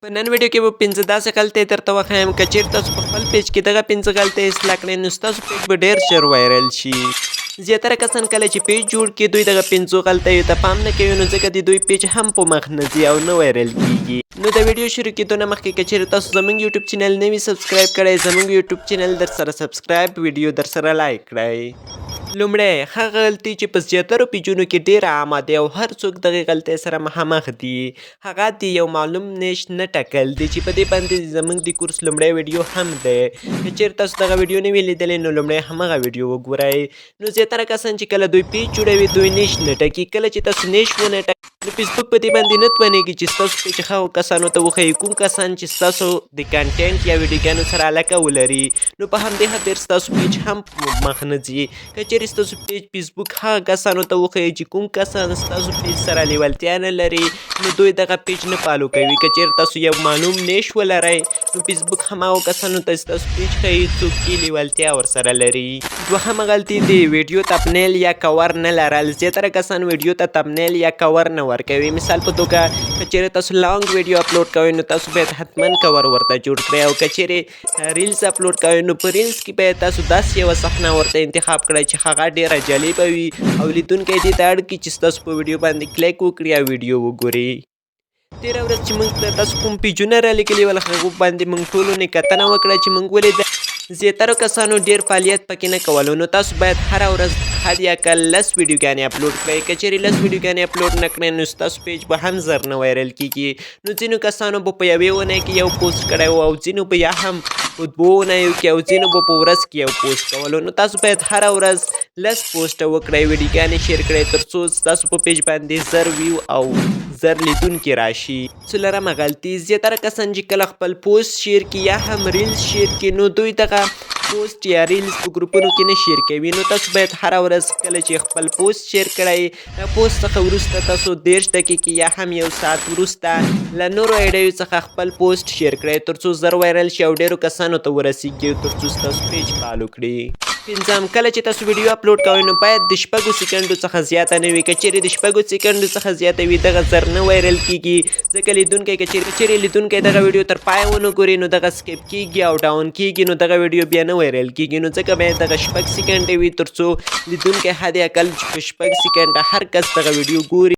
په نن ویډیو کې به 15 داسې غلطۍ درته وښیم که چیرې تاسو په خپل پیج کې دغه 15 غلطۍ اصلاح کړئ نو ستاسو پیج به ډېر ژر وایرل شي. زیاتره کسان کله چې پیج جوړ کړي دوی دغه 15 غلطیو ته پام نه کوي نو ځکه د دوی پیج هم په مخ نه ځي او نه وایرل کیږي. نو د ویډیو شروع کېدو نه مخکې که چیرې تاسو زموږ یوټیوب چینل نه وي سبسکرایب کړی زموږ یوټیوب چینل در سره سبسکرایب ویډیو در سره لایک کړئ. لومړی هغه غلطي چې په زیاترو پیجونو کې ډېره عامه دی او هر څوک دغې غلطۍ سره مخامخ دي هغه د یو معلوم نیش نه ټاکل دی چې په دې باندې زموږ د کورس لومړی ویډیو هم دی. که چیرې تاسو دغه ویډیو نه وي لیدلی نو لومړی همغه ویډیو وګورئ. نو زیاتره کسان چې کله دوی پیج جوړوي دوی نیش نه ټاکي. کله چې تاسو نیش ونه ټاکئ نو فیسبوک په دې باندې نه توانېږي چې ستاسو پیج هغو کسانو ته وښیي کوم کسان چې ستاسو د کنټینټ یا ویډیوګانو سره علاقه ولري نو په همدې خاطر ستاسو پیج هم مخ نه ځي. که چیرې ستاسو پیج فیسبوک هغه کسانو ته وښیي چې کوم کسان ستاسو پیج سره لیوالتیا نه لري نو دوی دغه پیج نه فالو کوي. که چیرې تاسو یو معلوم نیش ولرئ نو فیسبوک هماغو کسانو ته ستاسو پیج ښیي څوک چې لیوالتیا ورسره لري. دوهمه غلطي د ویډیو تمنیل یا کور نه لرل. زیاتره کسان ویډیو ته تمنیل یا کور نه ورکوي. مثال په توګه که چیرې تاسو لانګ ویډیو اپلوډ کوئ نو تاسو باید حتما کور ورته جوړ کړئ او که چیرې ریلز اپلوډ کوئ نو په ریلز کې باید تاسو داسې یوه صحنه ورته انتخاب کړئ چې هغه ډېره جالبه وي او لیدونکی دې ته اړ کړي چې ستاسو په ویډیو باندې کلیک وکړي او ویډیو وګوري. تېره ورځ چې موږ ته تاسو کوم پیجونه رالیږلي ول هغو باندې موږ ټولو نه کتنه وکړه چې موږ ولیدل زیاترو کسانو ډېر فعالیت پکې نه کولو نو تاسو باید هره ورځ حد یا کل 10 ویډیوګانې اپلوډ کړئ. که چیرې 10 ویډیوګانې اپلوډ نه کړئ نو ستاسو پیج به هم زر نه وایرل کیږي. نو ځینو کسانو به په یوې اونۍ کې یو پوسټ کړی و او ځینو به یا هم په 2 اونیو کې او ځینو به په ورځ کې یو پوسټ کولو. نو تاسو باید هره ورځ 10 پوسټه وکړئ ویډیوګانې شیر کړئ تر څو ستاسو په پیج باندې زر ویو او زر لیدونکي راشي. څلورمه غلطي زیاتره کسان چې کله خپل پوسټ شیر کړي یا هم ریلز شیر کړي نو دوی دغه پوسټ یا ریلز په ګروپونو کې نه شیر کوي. نو تاسو باید هره ورځ کله چې خپل پوسټ شیر کړئ پوسټ څخه وروسته تاسو 30 دقیقې یا هم یو ساعت وروسته له نورو ایډیو څخه خپل پوسټ شیر کړئ تر څو زر وایرل شي او ډېرو کسانو ته ورسیږي تر څو ستاسو پیج فالو کړي. پنځم کله چې تاسو ویډیو اپلوډ کوئ نو باید د 6 سکندو څخه زیاته نه وي. که چیرې د 6 سکندو څخه زیاته وي دغه زر نه وایرل کیږي ځکه لیدونکی که چیرې لیدونکی دغه ویډیو تر پایه ونه ګوري نو دغه سکیپ کیږي او ډاون کیږي نو دغه ویډیو بیا نه وایرل کیږي. نو ځکه باید دغه 6 سکنډې وي تر څو لیدونکی حد اقل په 6 سکنډه هر کس دغه ویډیو ګوري